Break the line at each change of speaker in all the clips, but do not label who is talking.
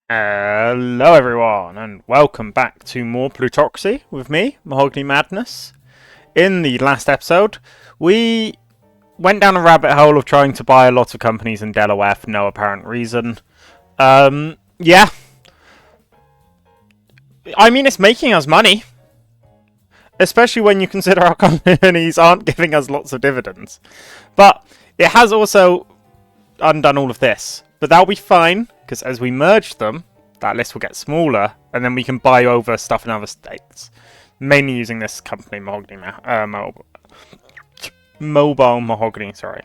Hello everyone, and welcome back to more Plutocracy with me, Mahogany Madness. In the last episode, we went down a rabbit hole of trying to buy a lot of companies in Delaware for no apparent reason. Yeah, I mean it's making us money, especially when you consider our companies aren't giving us lots of dividends. But it has also undone all of this, but that'll be fine, because as we merge them, that list will get smaller, and then we can buy over stuff in other states. Mainly using this company, Mobile Mahogany, sorry.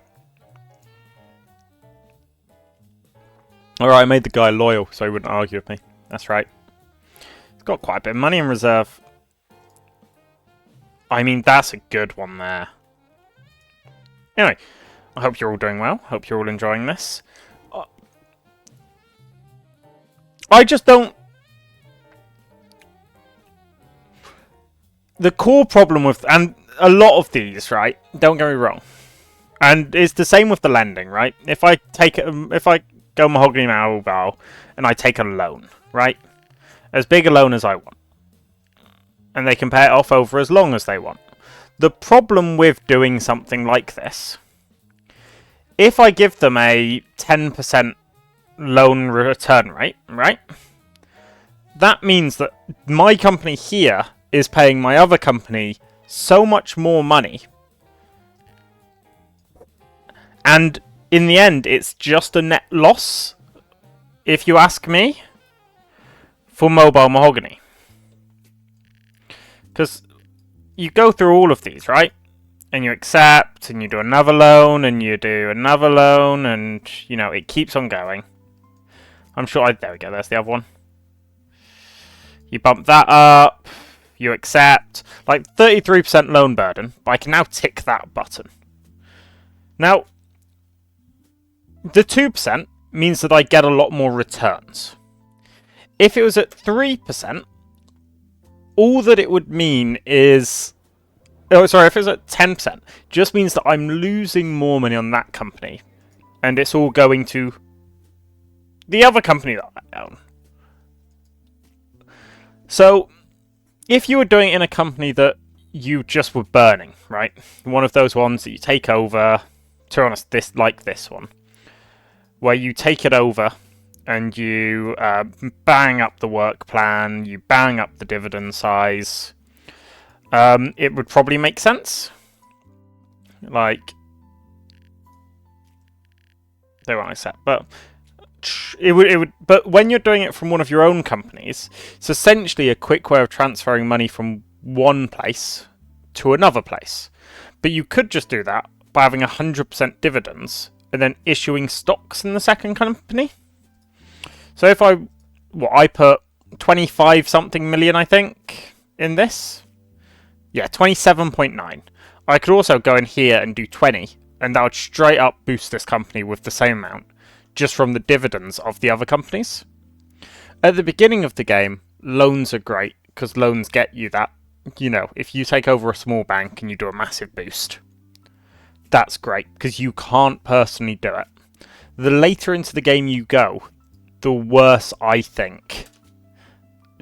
Alright, I made the guy loyal, so he wouldn't argue with me. That's right. He's got quite a bit of money in reserve. I mean, that's a good one there. Anyway, I hope you're all doing well. Hope you're all enjoying this. I just don't... The core problem with... And a lot of these, right? Don't get me wrong. And it's the same with the lending, right? If I go Mahogany Mobile and I take a loan, right? As big a loan as I want. And they can pay it off over as long as they want. The problem with doing something like this... If I give them a 10% loan return rate, right? That means that my company here is paying my other company so much more money. And in the end, it's just a net loss, if you ask me, for Mobile Mahogany. Because you go through all of these, right? And you accept, and you do another loan, and you do another loan, and, you know, it keeps on going. I'm sure there we go, there's the other one. You bump that up, you accept, like 33% loan burden, but I can now tick that button. Now, the 2% means that I get a lot more returns. If it was at 3%, all that it would mean is... Oh, sorry, if it's at 10%, just means that I'm losing more money on that company. And it's all going to the other company that I own. So, if you were doing it in a company that you just were burning, right? One of those ones that you take over, to be honest, like this one, where you take it over and you bang up the work plan, you bang up the dividend size... it would probably make sense. Like, they won't accept, but it would. But when you're doing it from one of your own companies, it's essentially a quick way of transferring money from one place to another place. But you could just do that by having 100% dividends and then issuing stocks in the second company. So if I put 25 something million, I think, in this. Yeah, 27.9. I could also go in here and do 20, and that would straight up boost this company with the same amount, just from the dividends of the other companies. At the beginning of the game, loans are great, because loans get you that, you know, if you take over a small bank and you do a massive boost, that's great, because you can't personally do it. The later into the game you go, the worse I think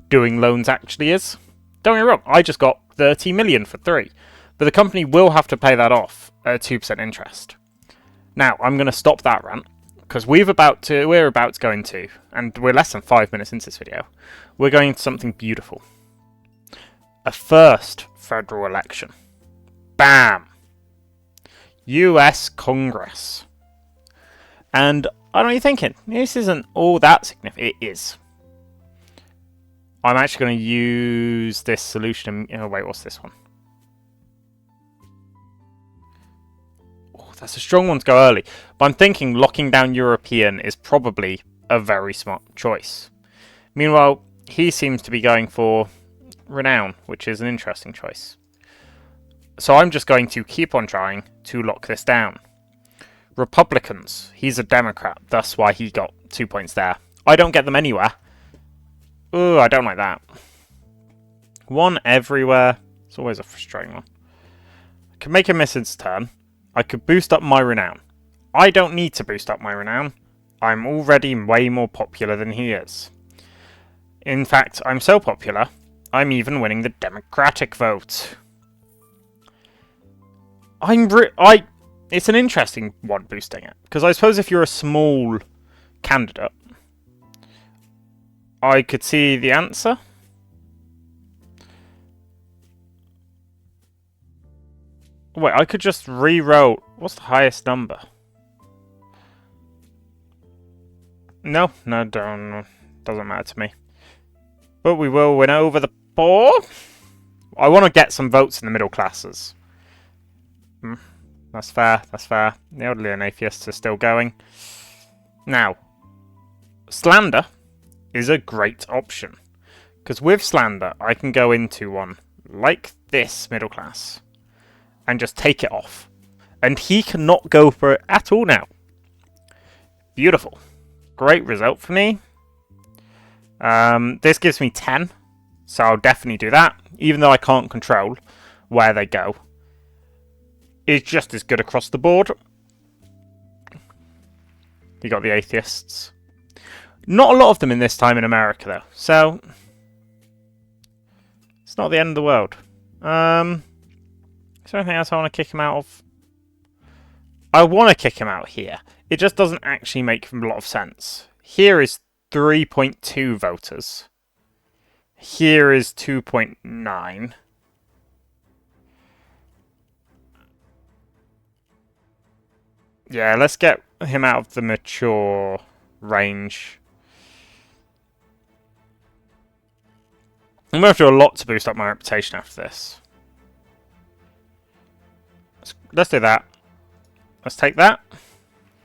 doing loans actually is. Don't get me wrong, I just got 30 million for 3. But the company will have to pay that off at 2% interest. Now, I'm going to stop that rant, because we're about to go into, and we're less than 5 minutes into this video, we're going into something beautiful. A first federal election. Bam! US Congress. And I know what you're thinking, this isn't all that significant. It is. I'm actually going to use this solution. Oh, wait, what's this one? Oh, that's a strong one to go early. But I'm thinking locking down European is probably a very smart choice. Meanwhile, he seems to be going for Renown, which is an interesting choice. So I'm just going to keep on trying to lock this down. Republicans. He's a Democrat, thus why he got 2 points there. I don't get them anywhere. Ooh, I don't like that. One everywhere. It's always a frustrating one. I can make a missions turn. I could boost up my renown. I don't need to boost up my renown. I'm already way more popular than he is. In fact, I'm so popular, I'm even winning the Democratic vote. It's an interesting one, boosting it. Because I suppose if you're a small candidate, I could see the answer. Wait, I could just re-roll. What's the highest number? No, doesn't matter to me. But we will win over the poor. I want to get some votes in the middle classes. That's fair, that's fair. The elderly and atheists are still going. Now, slander is a great option. Because with slander, I can go into one like this middle class and just take it off. And he cannot go for it at all now. Beautiful. Great result for me. This gives me 10. So I'll definitely do that. Even though I can't control where they go. It's just as good across the board. You got the atheists. Not a lot of them in this time in America, though. So, it's not the end of the world. Is there anything else I want to kick him out of? I want to kick him out here. It just doesn't actually make a lot of sense. Here is 3.2 voters. Here is 2.9. Yeah, let's get him out of the mature range. I'm going to have to do a lot to boost up my reputation after this. Let's do that. Let's take that.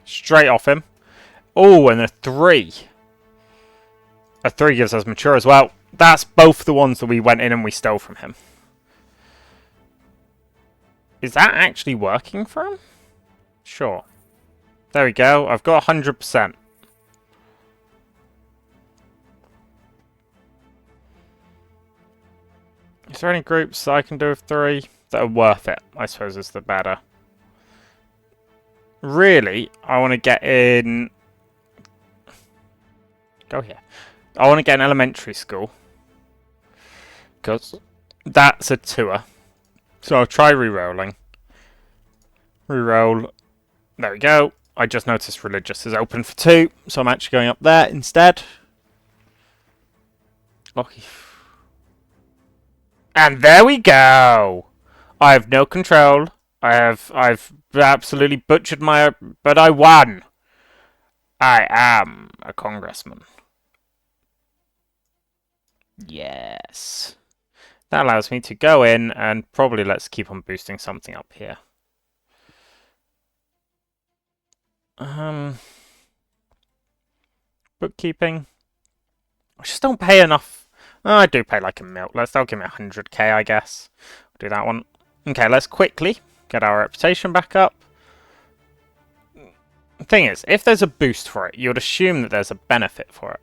Straight off him. Oh, and a 3. A 3 gives us mature as well. That's both the ones that we went in and we stole from him. Is that actually working for him? Sure. There we go. I've got 100%. Is there any groups that I can do with 3 that are worth it? I suppose is the better. Really, I want to get in... Go here. I want to get an elementary school. Because that's a tour. So I'll try re-rolling. Re-roll. There we go. I just noticed religious is open for 2. So I'm actually going up there instead. Okay. And there we go. I have no control. I've absolutely butchered my... But I won. I am a congressman. Yes. That allows me to go in and probably let's keep on boosting something up here. Bookkeeping. I just don't pay enough. Oh, I do pay like a mil. That'll give me 100k, I guess. I'll do that one. Okay, let's quickly get our reputation back up. The thing is, if there's a boost for it, you would assume that there's a benefit for it.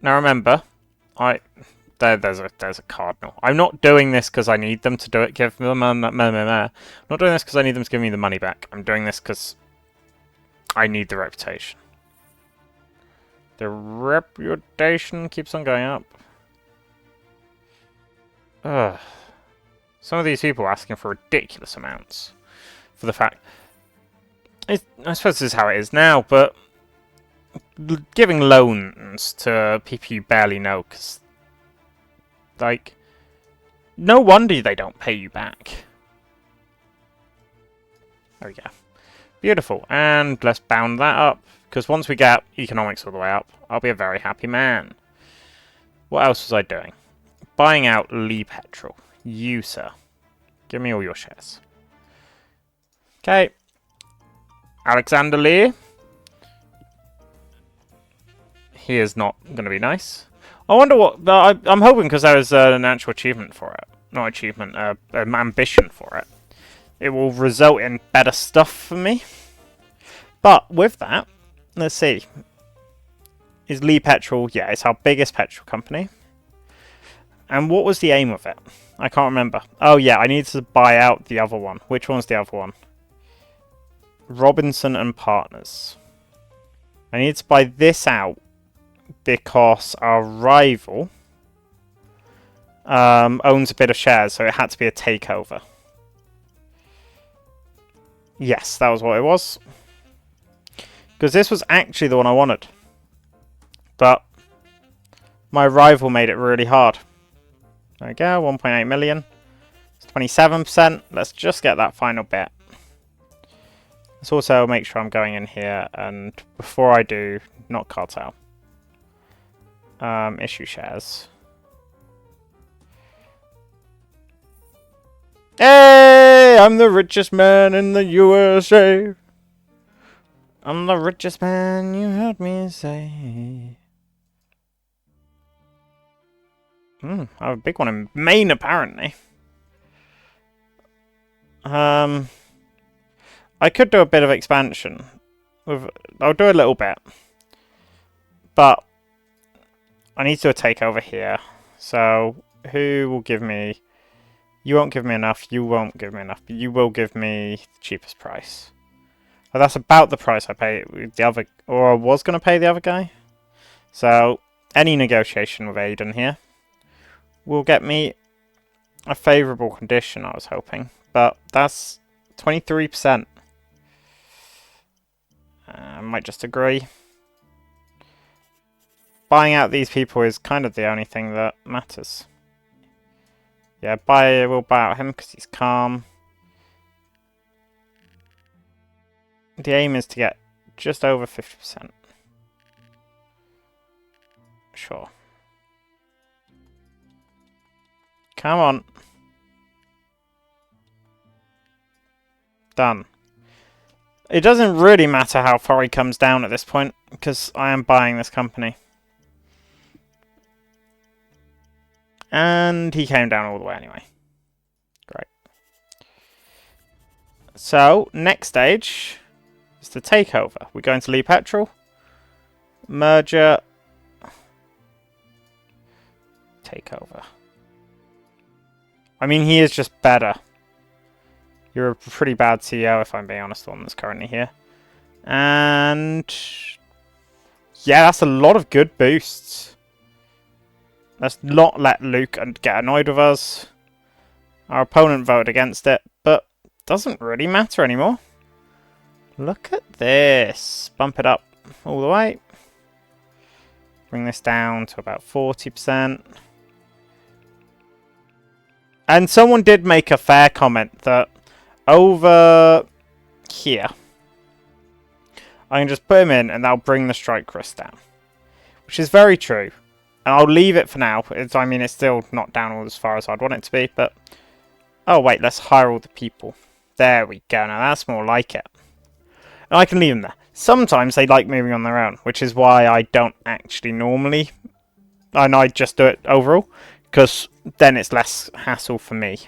Now remember, there's a cardinal. I'm not doing this because I need them to do it. Give them I'm not doing this because I need them to give me the money back. I'm doing this because I need the reputation. The reputation keeps on going up. Ugh. Some of these people are asking for ridiculous amounts. For the fact... I suppose this is how it is now, but... Giving loans to people you barely know, because... Like... No wonder they don't pay you back. There we go. Beautiful. And let's bound that up. Because once we get economics all the way up, I'll be a very happy man. What else was I doing? Buying out Lee Petrol. You, sir. Give me all your shares. Okay. Alexander Lee. He is not going to be nice. I wonder what... I'm hoping because there is an actual achievement for it. Not achievement, an ambition for it. It will result in better stuff for me. But with that... Let's see. Is Lee Petrol... Yeah, it's our biggest petrol company. And what was the aim of it? I can't remember. Oh, yeah, I need to buy out the other one. Which one's the other one? Robinson and Partners. I need to buy this out because our rival owns a bit of shares, so it had to be a takeover. Yes, that was what it was. Because this was actually the one I wanted. But my rival made it really hard. There we go, 1.8 million. It's 27%. Let's just get that final bit. Let's also make sure I'm going in here, and before I do, not cartel. Issue shares. Hey! I'm the richest man in the USA. I'm the richest man, you heard me say. I have a big one in Maine, apparently. I could do a bit of expansion. I'll do a little bit. But I need to do a takeover here. So, who will give me... You won't give me enough, you won't give me enough, but you will give me the cheapest price. Well, that's about the price I pay the other... Or I was going to pay the other guy. So, any negotiation with Aiden here will get me a favourable condition, I was hoping. But that's 23%. I might just agree. Buying out these people is kind of the only thing that matters. Yeah, we'll buy out him because he's calm. The aim is to get just over 50%. Sure. Come on. Done. It doesn't really matter how far he comes down at this point, because I am buying this company. And he came down all the way anyway. Great. So, next stage is the takeover. We're going to Lee Petrol. Merger. Takeover. I mean, he is just better. You're a pretty bad CEO, if I'm being honest, the one that's currently here. And... yeah, that's a lot of good boosts. Let's not let Luke get annoyed with us. Our opponent voted against it, but doesn't really matter anymore. Look at this. Bump it up all the way. Bring this down to about 40%. And someone did make a fair comment that over here, I can just put him in and that'll bring the strike risk down. Which is very true. And I'll leave it for now. I mean, it's still not down as far as I'd want it to be, but... oh, wait, let's hire all the people. There we go. Now, that's more like it. And I can leave them there. Sometimes they like moving on their own, which is why I don't actually normally... and I just do it overall, because then it's less hassle for me.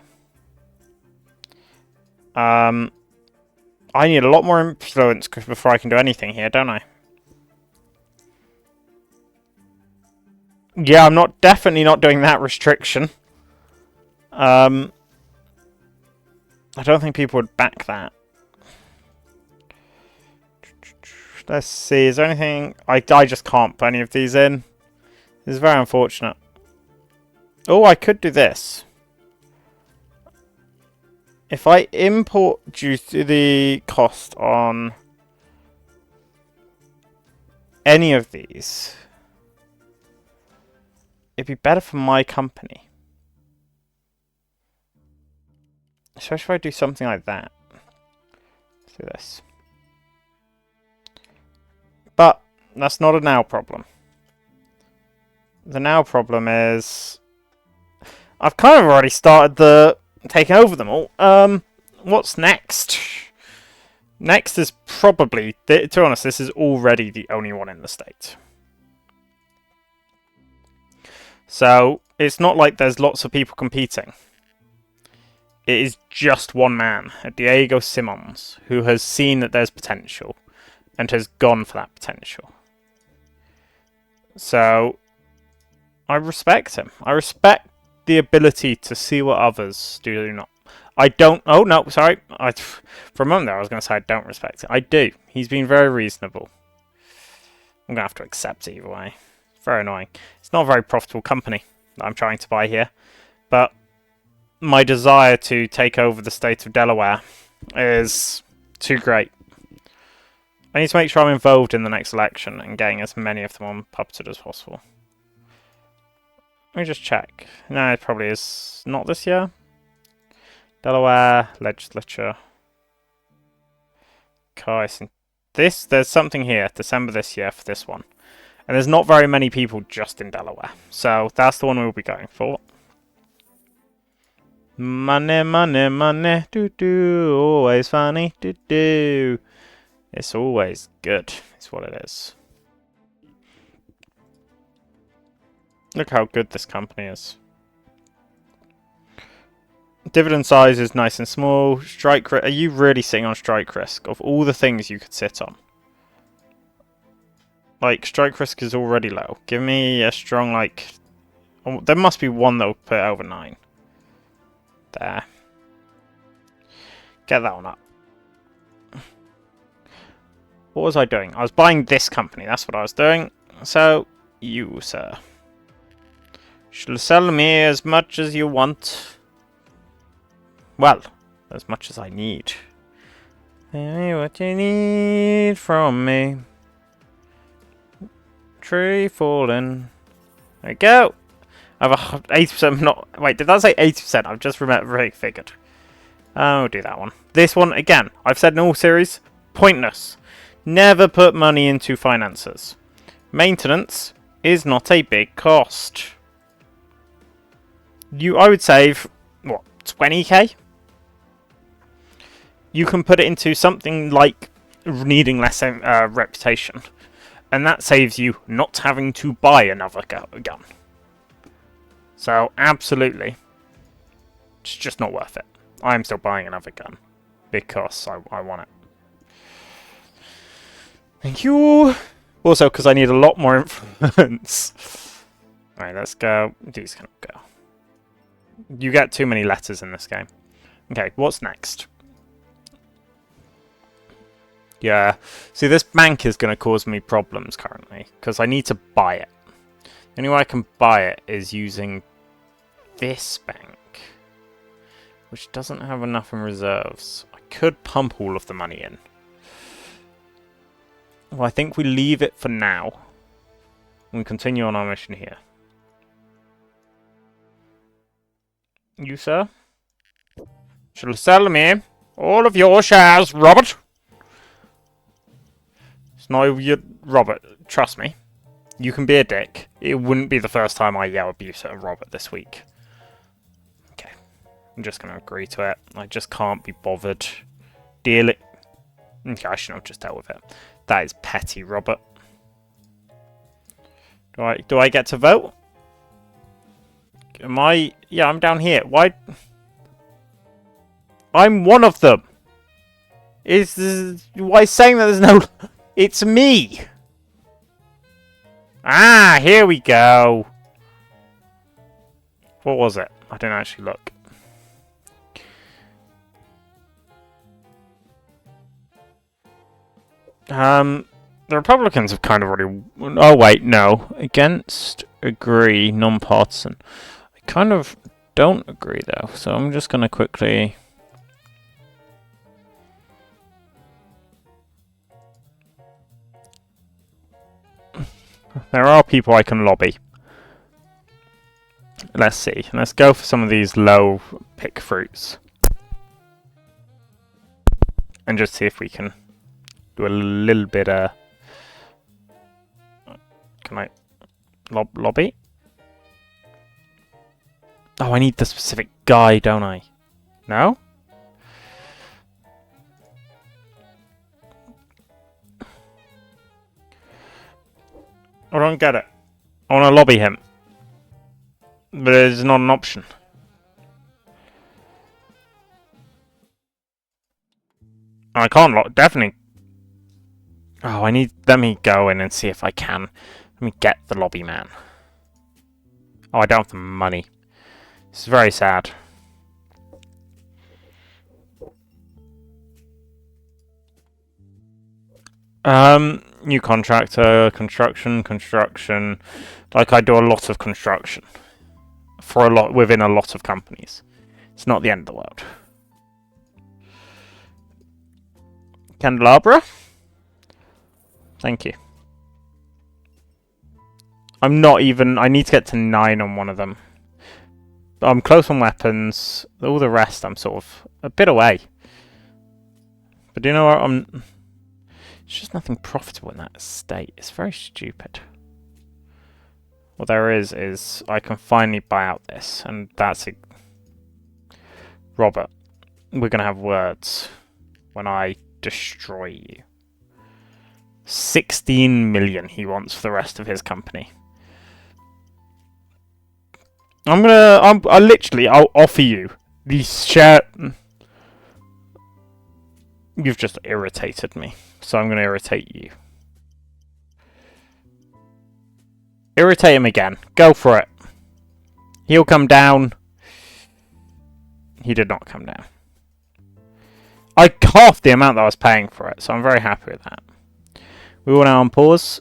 I need a lot more influence before I can do anything here, don't I? Yeah, I'm definitely not doing that restriction. I don't think people would back that. Let's see, is there anything... I just can't put any of these in. This is very unfortunate. Oh, I could do this. If I import due to the cost on any of these, it'd be better for my company. Especially if I do something like that. Let's do this. But that's not a now problem. The now problem is I've kind of already started the taking over them all. What's next? Next is probably, to be honest, this is already the only one in the state. So it's not like there's lots of people competing. It is just one man, Diego Simons, who has seen that there's potential and has gone for that potential. So I respect him. I respect the ability to see what others do not. I don't... oh, no, sorry. For a moment there, I was going to say I don't respect it. I do. He's been very reasonable. I'm going to have to accept it either way. Very annoying. It's not a very profitable company that I'm trying to buy here, but my desire to take over the state of Delaware is too great. I need to make sure I'm involved in the next election and getting as many of them on puppeted as possible. Let me just check. No, it probably is not this year. Delaware legislature. There's something here, December this year for this one. And there's not very many people just in Delaware. So that's the one we'll be going for. Money, money, money, do-do, always funny, do-do. It's always good, is what it is. Look how good this company is. Dividend size is nice and small. Strike risk. Are you really sitting on strike risk? Of all the things you could sit on. Like, strike risk is already low. Give me a strong, like... Oh, there must be one that will put it over 9. There. Get that one up. What was I doing? I was buying this company. That's what I was doing. So, you, sir. Shall sell me as much as you want. Well, as much as I need. Tell me what you need from me. Tree falling. There we go. I have 80% not... Wait, did that say 80%? I've just figured. I'll do that one. This one, again, I've said in all series, pointless. Never put money into finances. Maintenance is not a big cost. I would save, what, 20k? You can put it into something like needing less reputation. And that saves you not having to buy another gun. So, absolutely. It's just not worth it. I'm still buying another gun. Because I want it. Thank you! Also, because I need a lot more influence. Alright, let's go. These can go. You get too many letters in this game. Okay, what's next? Yeah. See, this bank is going to cause me problems currently. Because I need to buy it. The only way I can buy it is using this bank. Which doesn't have enough in reserves. I could pump all of the money in. Well, I think we leave it for now. And continue on our mission here. You, sir? Shall sell me all of your shares, Robert. It's not your Robert. Trust me. You can be a dick. It wouldn't be the first time I yell abuse at Robert this week. Okay. I'm just going to agree to it. I just can't be bothered. Deal it. Okay, I shouldn't have just dealt with it. That is petty, Robert. Do I get to vote? Am I... Yeah, I'm down here. Why... I'm one of them. Why saying that there's no... It's me. Ah, here we go. What was it? I didn't actually look. The Republicans have kind of already... Oh, wait, no. Against, agree, non-partisan. I kind of don't agree, though. So I'm just going to quickly... There are people I can lobby. Let's see. Let's go for some of these low pick fruits. And just see if we can do a little bit of... Can I lobby? Oh, I need the specific guy, don't I? No? I don't get it. I want to lobby him. But it's not an option. I can't definitely... Oh, let me go in and see if I can. Let me get the lobby man. Oh, I don't have the money. This is very sad. New contractor, construction. Like, I do a lot of construction within a lot of companies. It's not the end of the world. Candelabra? Thank you. I'm not even... I need to get to 9 on one of them. I'm close on weapons. All the rest, I'm sort of a bit away. But do you know what? It's just nothing profitable in that state. It's very stupid. What there is I can finally buy out this. And that's it. Robert, we're going to have words when I destroy you. 16 million he wants for the rest of his company. I'll offer you these share. You've just irritated me, so I'm gonna irritate you. Irritate him again. Go for it. He'll come down. He did not come down. I halved the amount that I was paying for it, so I'm very happy with that. We will now unpause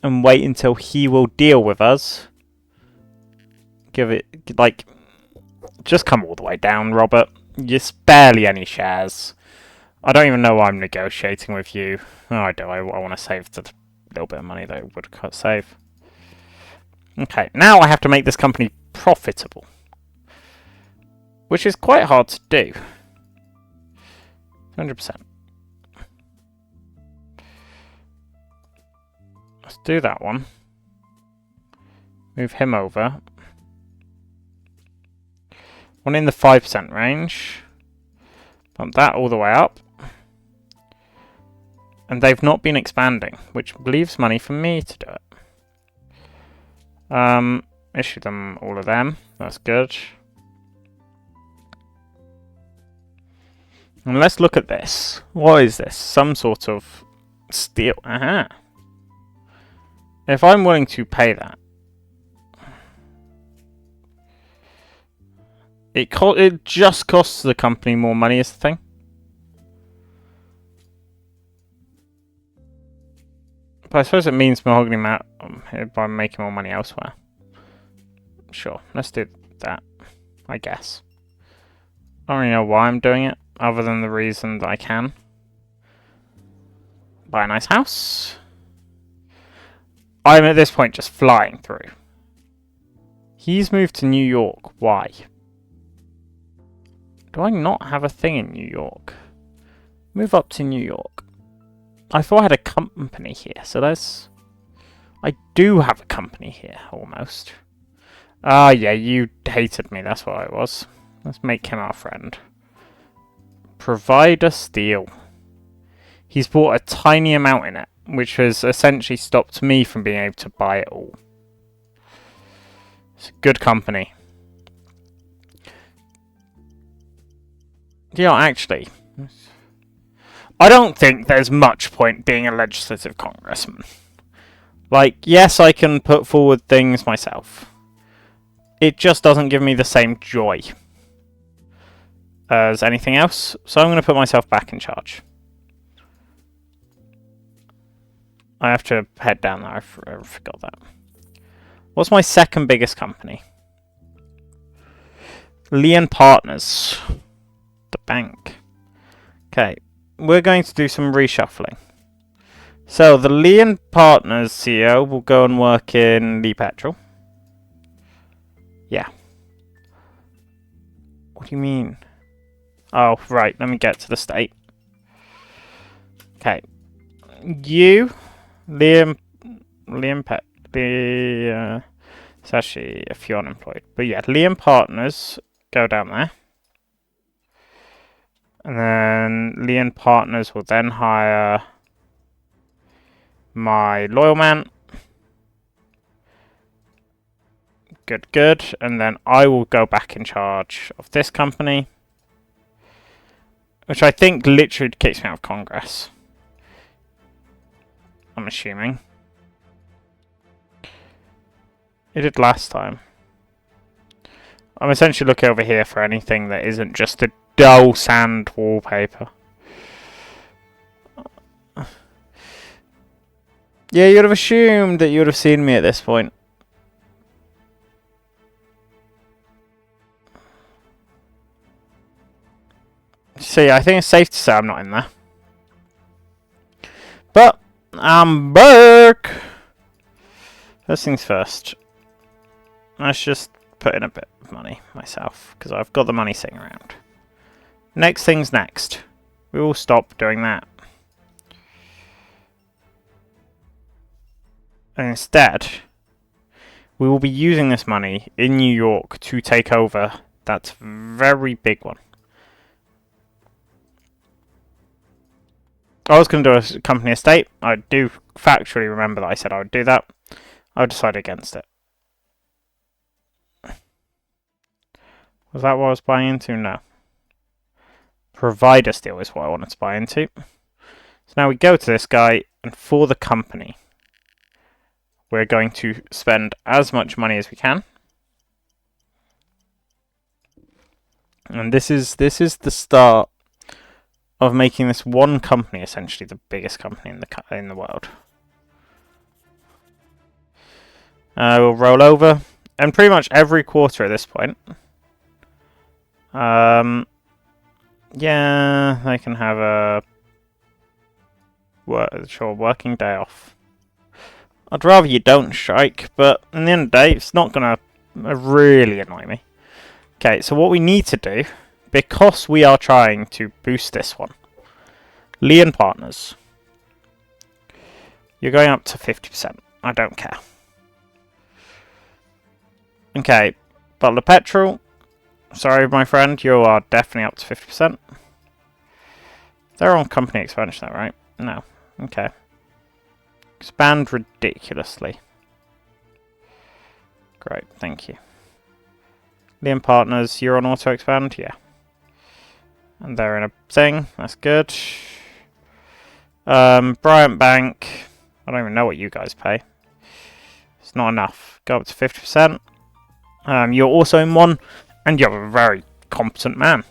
and wait until he will deal with us. Give it, like, just come all the way down, Robert. Just barely any shares. I don't even know why I'm negotiating with you. Oh, I do. I want to save the little bit of money that I would save. Okay, now I have to make this company profitable. Which is quite hard to do. 100%. Let's do that one. Move him over. One in the 5% range. Bump that all the way up. And they've not been expanding, which leaves money for me to do it. Issue them all of them. That's good. And let's look at this. What is this? Some sort of steel. Aha. If I'm willing to pay that, it just costs the company more money is the thing. But I suppose it means mahogany mat by making more money elsewhere. Sure, let's do that, I guess. I don't really know why I'm doing it, other than the reason that I can. Buy a nice house. I'm at this point just flying through. He's moved to New York. Why? Do I not have a thing in New York? Move up to New York. I thought I had a company here, so there's... I do have a company here, almost. Ah, yeah, you hated me, that's what it was. Let's make him our friend. Provider steel. He's bought a tiny amount in it, which has essentially stopped me from being able to buy it all. It's a good company. Yeah, actually, I don't think there's much point being a legislative congressman. Like, yes, I can put forward things myself. It just doesn't give me the same joy as anything else, so I'm going to put myself back in charge. I have to head down there, I forgot that. What's my second biggest company? Lee & Partners. The bank. Okay, we're going to do some reshuffling. So, the Lee & Partners CEO will go and work in Lee Petrol. Yeah. What do you mean? Oh, right, let me get to the state. Okay. You... Liam Pet. It's actually a few unemployed. But yeah, Lee & Partners go down there. And then Lee & Partners will then hire my loyal man. Good, good. And then I will go back in charge of this company. Which I think literally kicks me out of Congress. I'm assuming. It did last time. I'm essentially looking over here for anything that isn't just a dull sand wallpaper. Yeah, you'd have assumed that you would have seen me at this point. See, I think it's safe to say I'm not in there. But, I'm back! First things first. Let's just put in a bit of money myself, because I've got the money sitting around. Next thing's next. We will stop doing that. And instead, we will be using this money in New York to take over that very big one. I was going to do a company estate. I do factually remember that I said I would do that. I decided against it. Was that what I was buying into? No. Provider deal is what I wanted to buy into. So now we go to this guy, and for the company, we're going to spend as much money as we can. And this is the start of making this one company essentially the biggest company in the world. We'll roll over, and pretty much every quarter at this point. Yeah, they can have a working day off. I'd rather you don't strike, but in the end of the day, it's not going to really annoy me. Okay, so what we need to do, because we are trying to boost this one, Lee and Partners, you're going up to 50%. I don't care. Okay, Butler Petrol, sorry my friend, you are definitely up to 50%. They're on company expansion though, right? No. Okay. Expand ridiculously. Great, thank you. Lee and Partners, you're on auto expand? Yeah. And they're in a thing, that's good. Bryant Bank, I don't even know what you guys pay. It's not enough. Go up to 50%. You're also in one, and you're a very competent man.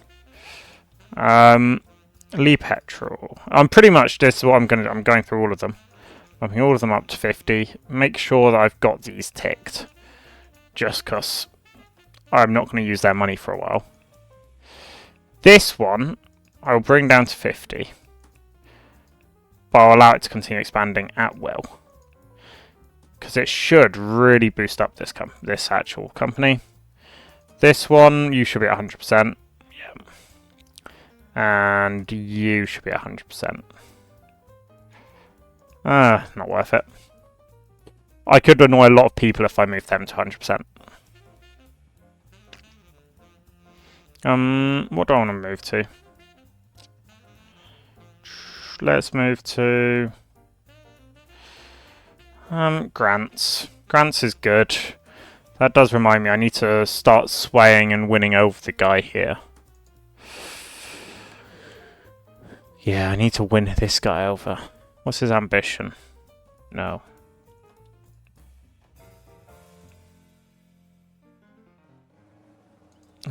Lee Petrol. I'm pretty much, this is what I'm going through all of them. I'm putting all of them up to 50. Make sure that I've got these ticked. Just because I'm not going to use their money for a while. This one, I'll bring down to 50. But I'll allow it to continue expanding at will. Because it should really boost up this actual company. This one, you should be at 100%. Yeah. And you should be at 100%. Not worth it. I could annoy a lot of people if I moved them to 100%. What do I want to move to? Let's move to grants. Grants is good. That does remind me, I need to start swaying and winning over the guy here. Yeah, I need to win this guy over. What's his ambition? No.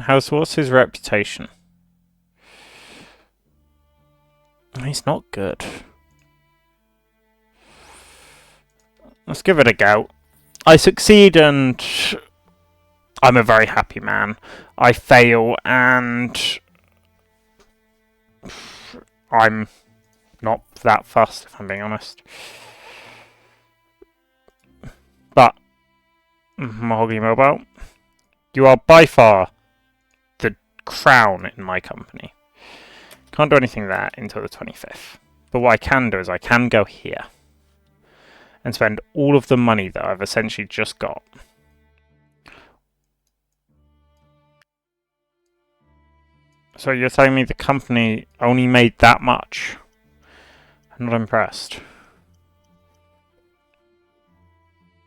What's his reputation? He's not good. Let's give it a go. I succeed and I'm a very happy man. I fail and I'm not that fussed, if I'm being honest. But, Mahogany Mobile, you are by far the crown in my company. Can't do anything there until the 25th. But what I can do is I can go here and spend all of the money that I've essentially just got. So you're telling me the company only made that much? I'm not impressed.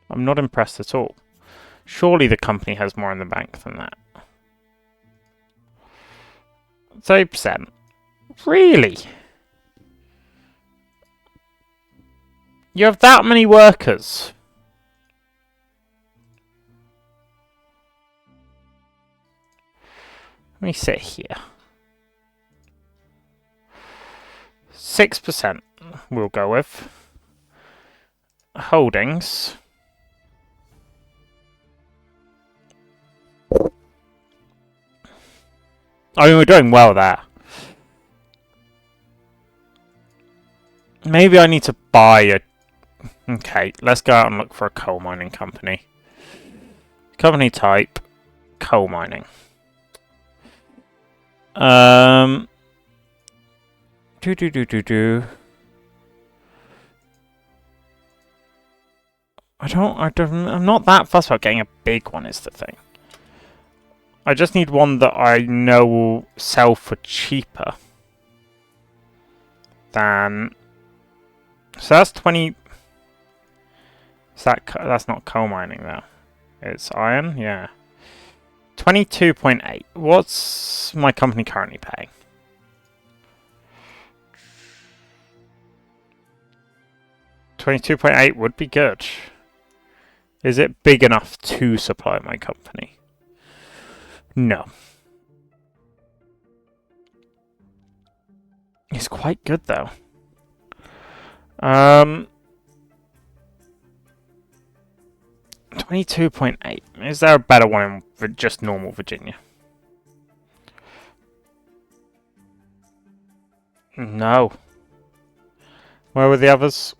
I'm not impressed at all. Surely the company has more in the bank than that. 30%. Really? You have that many workers? Let me sit here. 6% we'll go with. holdings. I mean, we're doing well there. Maybe I need to buy a... Okay, let's go out and look for a coal mining company. Company type, coal mining. I'm not that fussed about getting a big one is the thing. I just need one that I know will sell for cheaper than... So that's 20... That's not coal mining though. It's iron? Yeah. 22.8. What's my company currently paying? $22.8 would be good. Is it big enough to supply my company? No. It's quite good though. 22.8. Is there a better one in just normal Virginia? No. Where were the others?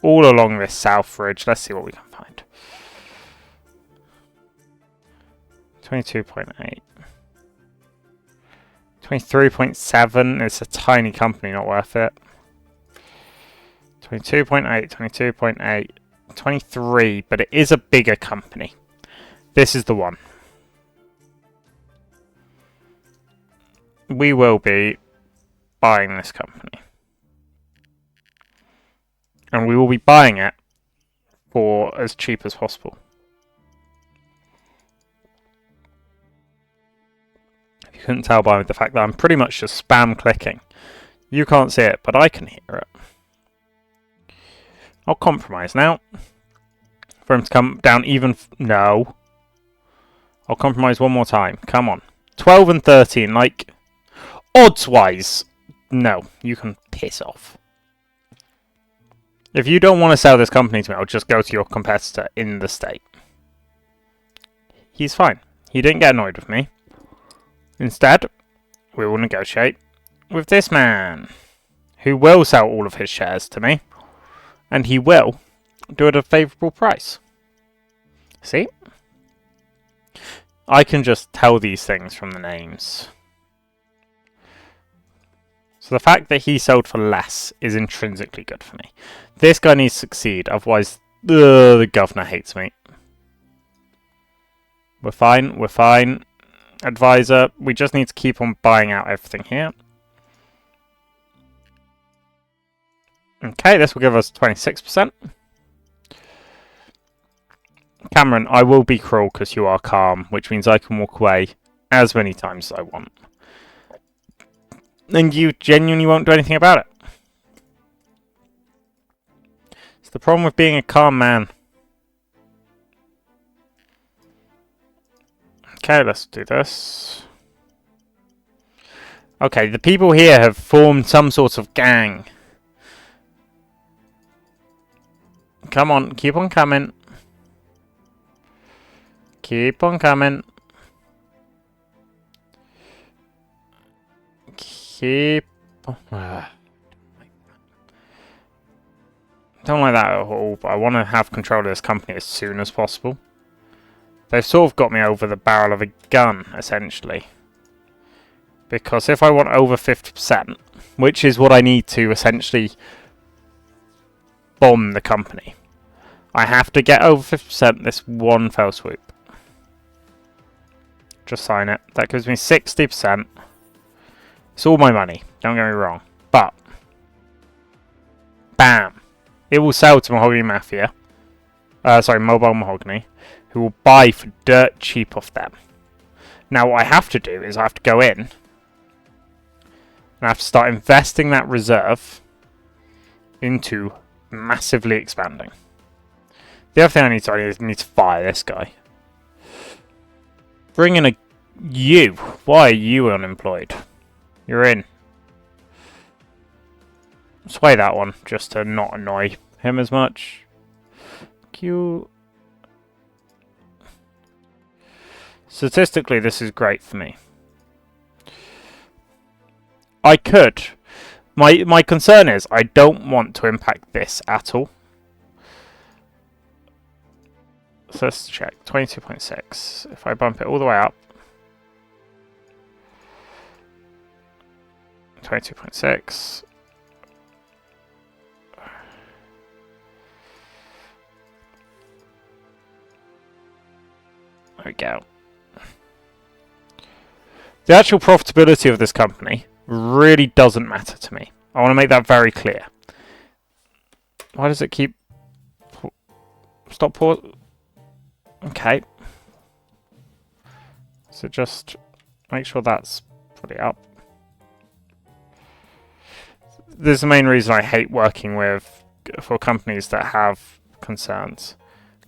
All along this south ridge. Let's see what we can find. 22.8. 23.7. It's a tiny company, not worth it. 22.8, 22.8, 23, but it is a bigger company. This is the one. We will be buying this company. And we will be buying it for as cheap as possible. If you couldn't tell by the fact that I'm pretty much just spam clicking. You can't see it, but I can hear it. I'll compromise now. For him to come down even... No. I'll compromise one more time. Come on. 12 and 13, like... Odds-wise. No, you can piss off. If you don't want to sell this company to me, I'll just go to your competitor in the state. He's fine. He didn't get annoyed with me. Instead, we will negotiate with this man, who will sell all of his shares to me, and he will do it at a favourable price. See? I can just tell these things from the names. So the fact that he sold for less is intrinsically good for me. This guy needs to succeed, otherwise the governor hates me. We're fine, we're fine. Advisor, we just need to keep on buying out everything here. Okay, this will give us 26%. Cameron, I will be cruel because you are calm, which means I can walk away as many times as I want. And you genuinely won't do anything about it. It's the problem with being a calm man. Okay, let's do this. Okay, the people here have formed some sort of gang. Come on, keep on coming. Keep on coming. Keep... Don't like that at all, but I want to have control of this company as soon as possible. They've sort of got me over the barrel of a gun, essentially. Because if I want over 50%, which is what I need to essentially bomb the company, I have to get over 50% this one fell swoop. Just sign it. That gives me 60%. It's all my money, don't get me wrong. But, bam. It will sell to Mahogany Mafia. Mobile Mahogany. Who will buy for dirt cheap off them. Now what I have to do is I have to go in. And I have to start investing that reserve into massively expanding. The other thing I need to do is I need to fire this guy. Bring in you. Why are you unemployed? You're in. Sway that one, just to not annoy him as much. Q. Statistically, this is great for me. I could. My concern is I don't want to impact this at all. So let's check. 22.6. If I bump it all the way up. 22.6. There we go. The actual profitability of this company really doesn't matter to me. I want to make that very clear. Why does it keep... Stop pause? Okay. So just make sure that's fully up. This is the main reason I hate working for companies that have concerns.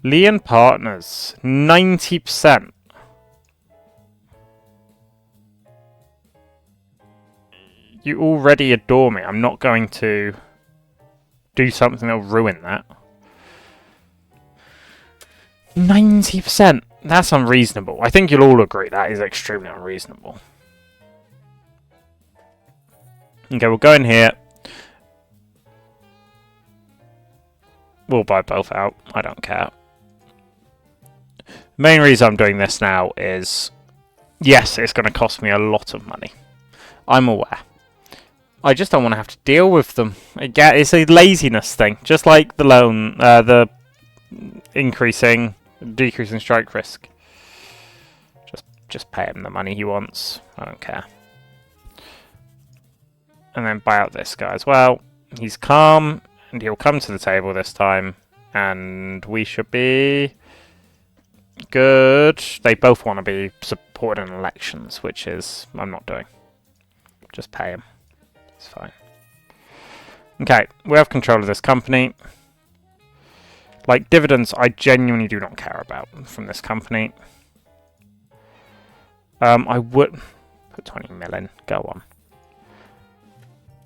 Lee and Partners, 90%. You already adore me. I'm not going to do something that'll ruin that. 90%. That's unreasonable. I think you'll all agree that is extremely unreasonable. Okay, we'll go in here. We'll buy both out. I don't care. The main reason I'm doing this now is, yes, it's going to cost me a lot of money. I'm aware. I just don't want to have to deal with them. It's a laziness thing, just like the loan, the decreasing strike risk. Just pay him the money he wants. I don't care. And then buy out this guy as well. He's calm, and he'll come to the table this time, and we should be good. They both want to be supported in elections, which is I'm not doing. Just pay him. It's fine. Okay, we have control of this company. Like, dividends, I genuinely do not care about from this company. I would put 20 mil in. Go on.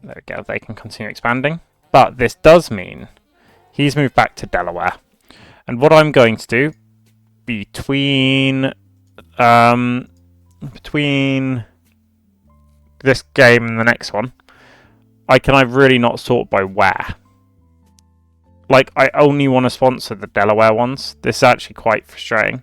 There we go. They can continue expanding. But this does mean he's moved back to Delaware. And what I'm going to do between this game and the next one, can I really not sort by where? Like, I only want to sponsor the Delaware ones. This is actually quite frustrating.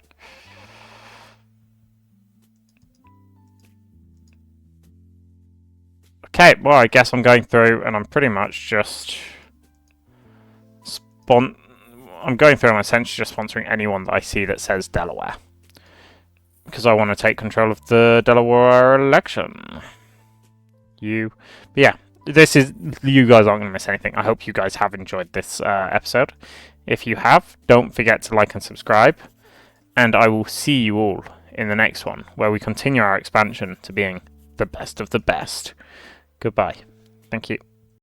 Okay, well, I guess I'm going through and I'm pretty much just I'm going through and I'm essentially just sponsoring anyone that I see that says Delaware. Because I want to take control of the Delaware election. But yeah, you guys aren't going to miss anything. I hope you guys have enjoyed this episode. If you have, don't forget to like and subscribe. And I will see you all in the next one, where we continue our expansion to being the best of the best. Goodbye. Thank you.